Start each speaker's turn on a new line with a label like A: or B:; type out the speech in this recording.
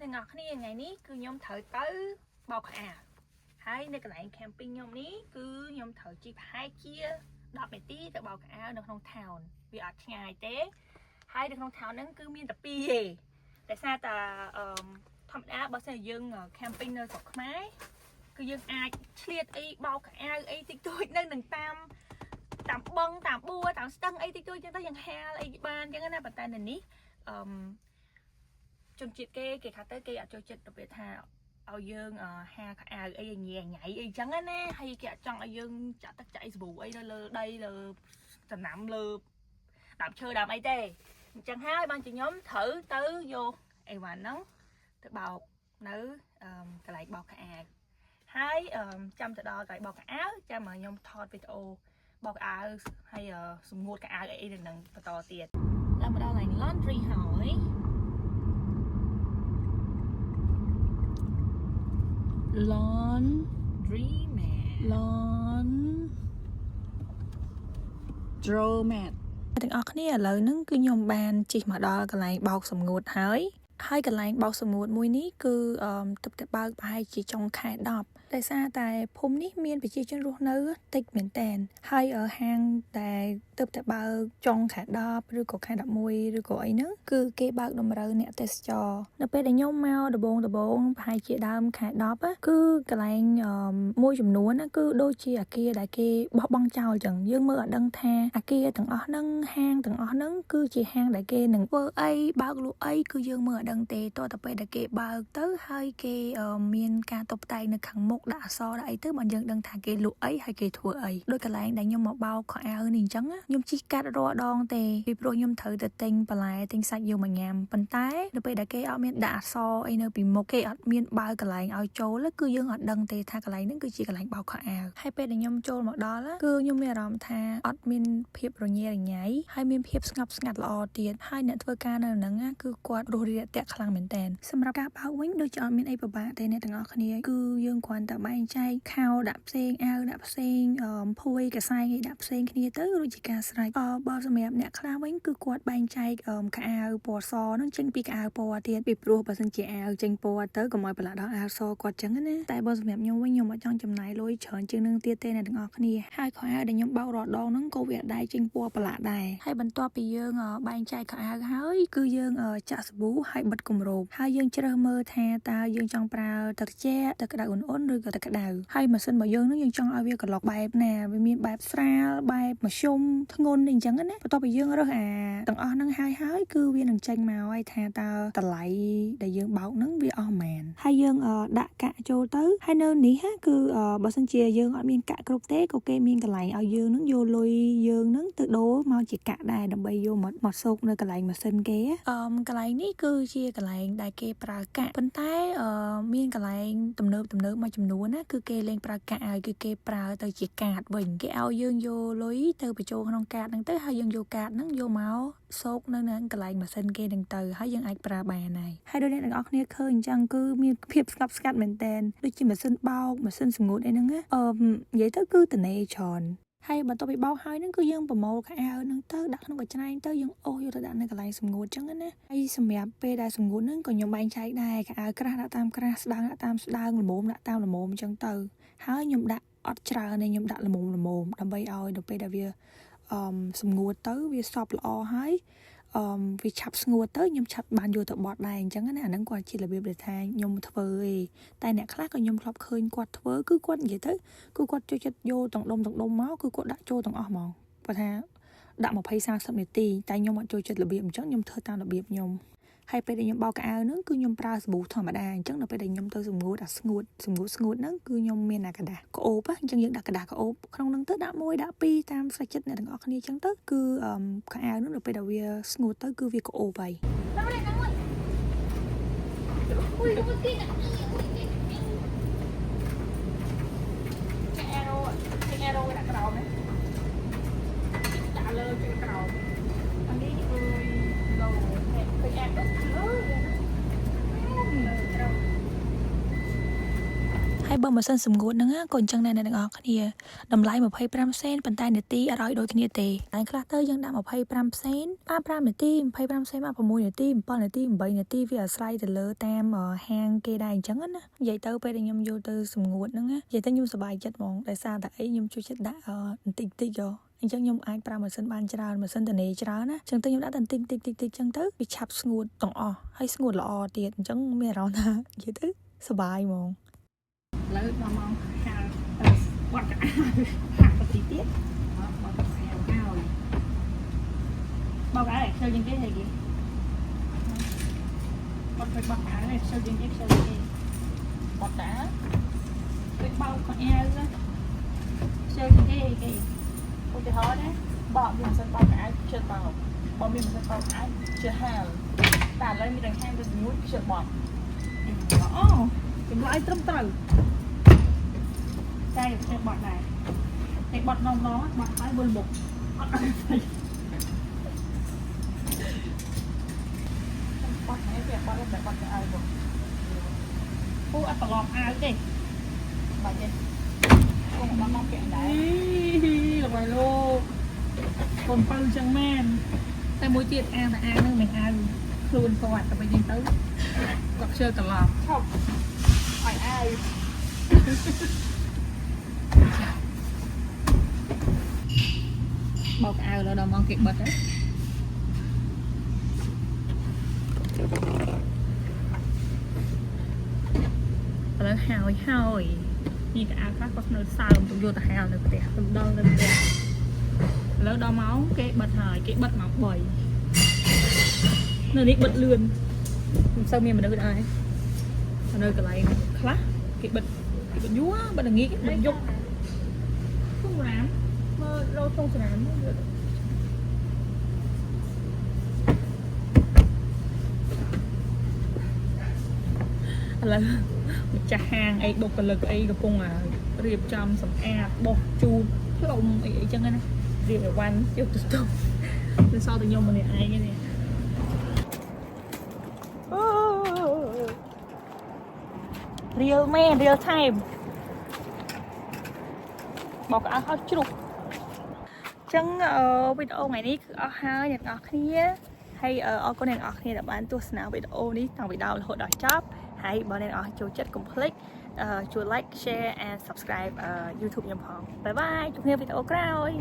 A: nên ngọt này ngày ní cứ nhom thở tới bọc à hai nơi cái lại camping nhom ní cứ nhom thở chỉ hai kia đọt mấy tí từ bọc à được không thảo vì ở ngày té hai được không thảo nó cứ miên tập pi gì tại sao ta thầm đá bao giờ dương camping nơi sọc máy cứ dương ai liệt ấy bọc à ấy thì tôi nên đừng tạm bông tạm bua tạm sân ấy thì tôi cho tới dân ha ấy ban chẳng hạn bàn tay này ní trong chuyện cái khá tới cái cho chuyện đặc biệt thà ao dương ha ấy nhẹ nhảy ấy chẳng á nè hay cái trong ao dương chả tất chạy bù ấy là đây là tầm nằm lừa đạp chơi đạp ấy tê chẳng hai ban chị nhóm thử tới vô ấy mà nóng tự bào nữ cái lại bọc hai trăm từ đó cái bọc áo cho mà nhóm thọt video bọc áo hay dùng ngột cái áo ấy để nâng to tiền làm ở đâu là laundry hỏi laundry mat ទាំងអស់គ្នាឥឡូវហ្នឹងគឺខ្ញុំបានជិះមកដល់កន្លែងបោកសម្ងួតហើយកន្លែងបោកសម្ងួតមួយនេះគឺទើបតែបើកប្រហែលជាចុងខែ10ដោយសារតែភូមិនេះមានប្រជាជនរស់នៅតិចមែនតើហើយហាងដែលទើបតែបើកចុងខែ10ឬក៏ខែ11ឬក៏អីហ្នឹងគឺគេបើកតម្រូវអ្នកទេសចរនៅពេលដែលខ្ញុំមកដំបូងប្រហែលជាដើមខែ10គឺកន្លែងមួយចំនួនគឺដូចជាអាគារដែលគេបោះបង់ចោលចឹងយើងមើលអត់ដឹងថាអាគារទាំងអស់ហ្នឹងហាងទាំងអស់ហ្នឹងគឺជាហាងដែលគេនឹងធ្វើអីបើកលក់អីគឺយើងមើលអត់ដឹងទេតទៅពេលដែលគេបើកទៅហើយគេមានការតុបតែងនៅខាងមុខដាក់អក្សរដាក់អីទៅបើយើងដឹងថាគេលក់អីហើយគេធ្វើអីដោយកន្លែងដែលខ្ញុំមកបោកខោអាវនេះអញ្ចឹងខ្ញុំជិះកាត់រាល់ដងទេពីព្រោះខ្ញុំត្រូវទៅទិញបន្លែទិញសាច់យកមកញ៉ាំប៉ុន្តែនៅពេលដែលគេអត់មានដាក់អក្សរអីនៅពីមុខគេអត់មានបើកកន្លែងឲ្យចូលគឺយើងអត់ដឹងទេថាកន្លែងហ្នឹងគឺជាកន្លែងបោកខោអាវហើយពេលដែលខ្ញុំចូលមកដល់គឺខ្ញុំមានអារម្មណ៍ថាអត់មានភាពរញ៉េរញ៉ៃហើយមានភាពស្ងប់ស្ងាត់ល្អទៀតហើយអ្នកធ្វើការនៅហ្នឹងគឺគាត់រស់រាយរាក់ទាក់ខ្លាំងមែនតើសម្រាប់ការបោកវិញដូចជាអត់មានអីពិបាកទេអ្នកទាំងអស់គ្នាគឺយើងគ្រាន់តែបែងចែកខោដាក់ផ្សេងអាវដាក់ផ្សេងភួយកសែងឯដាក់ផ្សេងគ្នាទៅរួចជាការស្រេចបើសម្រាប់អ្នកខ្លះវិញគឺគាត់បែងចែកខោអាវពណ៌សនឹងចេញពីខោអាវពណ៌ទៀតពីព្រោះបើសិនជាអាវចេញពណ៌ទៅកុំឲ្យប្រឡាក់ដល់អាវសគាត់ចឹងណាតែបើសម្រាប់ខ្ញុំវិញខ្ញុំអត់ចង់ចំណាយលុយច្រើនជាងនឹងទៀតទេអ្នកទាំងអស់គ្នាហើយខោអាវដែលខ្ញុំបោករដងហ្នឹងក៏វាដែរចេញពណ៌ប្រឡាក់ដែរហើយបន្ទាប់ពីយើងបែងចែកខោអាវហើយគឺយើងចាក់សាប៊ូហើយបិទគម្របហើយយើងជ្រើសមើលថាតើយើងចង់ប្រើទឹកត្រជាក់ទឹកក្តៅអ៊ុនឬក៏ទឹកក្តៅហើយម៉ាស៊ីនរបស់យើងនឹងយើងចង់ឲ្យវាក្លុកបែបណាវាមានបែបស្រាលបែបមធ្យមធ្ងន់អីចឹងណាបន្ទាប់ពីយើងរើសទាំងអស់ហ្នឹងហើយគឺវានឹងចេញមកឲ្យថាតើតម្លៃដែលយើងបោកហ្នឹងវាអស់ប៉ុន្មានហើយយើងដាក់កាក់ចូលទៅហើយនៅនេះគឺបើសិនជាយើងអត់មានកាក់គ្រប់ទេក៏គេមានកន្លែងឲ្យយើងហ្នឹងយកលុយយើងហ្នឹងទៅដូរមកជាកាក់ដែរដើម្បីយកមកសូកនៅកន្លែងម៉ាស៊ីនគេកន្លែងនេះគឺជាកន្លែងដែលគេប្រើកាក់ប៉ុន្តែមានកន្លែងទំនើបមួយចំនួនណាគឺគេលេងប្រើកាក់ឲ្យគឺគេប្រើទៅជាកាតវិញគេឲ្យយើងយកលុយទៅបញ្ចូលក្នុងកាតហ្នឹងទៅហើយយើងយកកាតហ្នឹងយកមកសោកនៅនឹងកន្លែងម៉ាស៊ីនគេហ្នឹងទៅហើយយើងអាចប្រើបានហើយដូចអ្នកទាំងអស់គ្នាឃើញអញ្ចឹងគឺមានភាពស្ងប់ស្ងាត់មែនតើដូចជាម៉ាស៊ីនបោកម៉ាស៊ីនសម្ងួតអីហ្នឹងនិយាយទៅគឺតនេច្រើនហើយបន្ទាប់ពីបោកហើយហ្នឹងគឺយើងប្រមូលខោអាវហ្នឹងទៅដាក់ក្នុងកញ្ច្រែងទៅយើងអូសយកទៅដាក់នៅកន្លែងសម្ងួតចឹងណាហើយសម្រាប់ពេលដែលសម្ងួតហ្នឹងក៏ខ្ញុំបែងចែកដែរខោអាវក្រាស់ដាក់តាមក្រាស់ស្ដើងដាក់តាមស្ដើងល្មមដាក់តាមល្មមចឹងទៅហើយខ្ញុំដាក់អត់ច្រើនទេខ្ញុំដាក់ល្មមដើម្បីឲ្យដល់ពេលដែលវាសម្ងួតទៅវាសប់ល្អហើយវាឆាប់ស្ងួតទៅខ្ញុំឆាប់បានយកទៅបត់ដែរអញ្ចឹងណាអាហ្នឹងគាត់ជារបៀបដែលថាខ្ញុំធ្វើឯងតែអ្នកខ្លះក៏ខ្ញុំធ្លាប់ឃើញគាត់ធ្វើគឺគាត់និយាយទៅគឺគាត់ចូលចិត្តយកទាំងដុំមកគឺគាត់ដាក់ចូលទាំងអស់ហ្មងគាត់ថាដាក់20-30នាទីតែខ្ញុំអត់ចូលចិត្តរបៀបអញ្ចឹងខ្ញុំធ្វើតាមរបៀបខ្ញុំហើយពេលដែលខ្ញុំបោកកៅអៅហ្នឹងគឺខ្ញុំប្រើសាប៊ូធម្មតាអញ្ចឹងដល់ពេលដែលខ្ញុំទៅសម្ងួតស្ងួតហ្នឹងគឺខ្ញុំមានអាกระดาษក្អូបអញ្ចឹងយើងដាក់กระดาษក្អូបក្នុងហ្នឹងទៅដាក់1ដាក់2តាមស្រេចចិត្តអ្នកទាំងអស់គ្នាអញ្ចឹងទៅគឺកៅអៅហ្នឹងដល់ពេលដែលវាស្ងួតទៅគឺវាក្អូបហើយArrowដាក់ក្រោមដាក់លើជើងក្រោមអានេះលោឃើញអាប់ទៅលើហើយ បើម៉ាស៊ីនសម្ងួតហ្នឹងក៏អញ្ចឹងដែរអ្នកទាំងអស់គ្នាតម្លៃ25សេនប៉ុន្តែនាទីអត់ឲ្យដូចគ្នាទេតែខ្លះទៅយើងដាក់25សេនបាន5នាទី25សេនបាន6នាទី7នាទី8នាទីវាអាស្រ័យទៅលើតាមហាងគេដែរអញ្ចឹងណានិយាយទៅពេលដែលខ្ញុំយកទៅសម្ងួតហ្នឹងនិយាយទៅខ្ញុំសប្បាយចិត្តហ្មងដោយសារតែអីខ្ញុំជួយចិត្តដាក់បន្តិចតិចអញ្ចឹងខ្ញុំអាចប្រើម៉ាស៊ីនបានច្រើនម៉ាស៊ីនតនេច្រើនណាអញ្ចឹងទៅខ្ញុំដាក់តែបន្តិចអញ្ចឹងទៅវាឆាប់ស្ងួតទាំងអស់ហើយស្ងួតល្អទៀតអញ្ចឹងមានអារម្មណ៍ថានិយាយទៅសប្បាយហ្មងលើដល់ម៉ោងខាងបត់កៅហាក់ទៅទៀតបត់កៅហើយបោកឲ្យចូលជាងគេហីគេបត់ទៅបត់កៅឲ្យចូលជាងគេបត់កៅពេលបោកកៅអៅណាចូលជាងគេឧទាហរណ៍ណាបោកមានម៉ាស៊ីនបោកកៅអៅជឿបោកបើមានម៉ាស៊ីនបោកកៅអៅជឿហាលតែឥឡូវមានតែខាងទៅមួយជឿបត់អូចម្លើយត្រឹមត្រូវតែជឿបត់ដែរតែបត់នំបត់ហើយវិលមុខអត់បត់ហើយវាបត់តែបត់កៅអៅមកពូអត់ប្រឡំអាវទេបាច់ទេកុំបត់មកពាក់ដែរល្បីលោកកូនបើចឹងមែនតែមួយទៀតអានឹងមិនអាវខ្លួនគាត់តែវិញទៅគាត់ជឿត្រឡប់ឈប់ឲ្យអាវបោកអាវដល់ម៉ោងគេបិទហើយឥឡូវហើយនេះកៅអៅខ្លះគាត់នៅសើមទៅយកទៅហាលនៅផ្ទះទៅដល់នៅផ្ទះឥឡូវដល់ម៉ោងគេបិទហើយគេបិទម៉ោង3នៅនេះបិទលឿនមិនសូវមានមនុស្សដែរនៅកន្លែងខ្លះគេបិទយូរបិទល្ងាចបិទយប់ក្នុងរាមមើលលោក្នុងស្នាមឥឡូវម្ចាស់ហាងអីបុគ្គលិកអីកំពុងរៀបចំសម្អាតបោះជូតផ្លុំអីចឹងណារៀបអីវ៉ាន់យកទៅស្តុកទៅសល់តែខ្ញុំម្នាក់ឯងនេះreal man real time បោកកៅអៅហើយជ្រុះចឹងវីដេអូថ្ងៃនេះគឺអស់ហើយអ្នកនរគ្នាហើយអរគុណអ្នកនរគ្នាដែលបានទស្សនាវីដេអូនេះតាំងពីដើមរហូតដល់ចប់ហើយបើអ្នកនរចូលចិត្តកុំភ្លេចជួយ like share and subscribe YouTube ខ្ញុំផងបាយបាយជួបគ្នាវីដេអូក្រោយ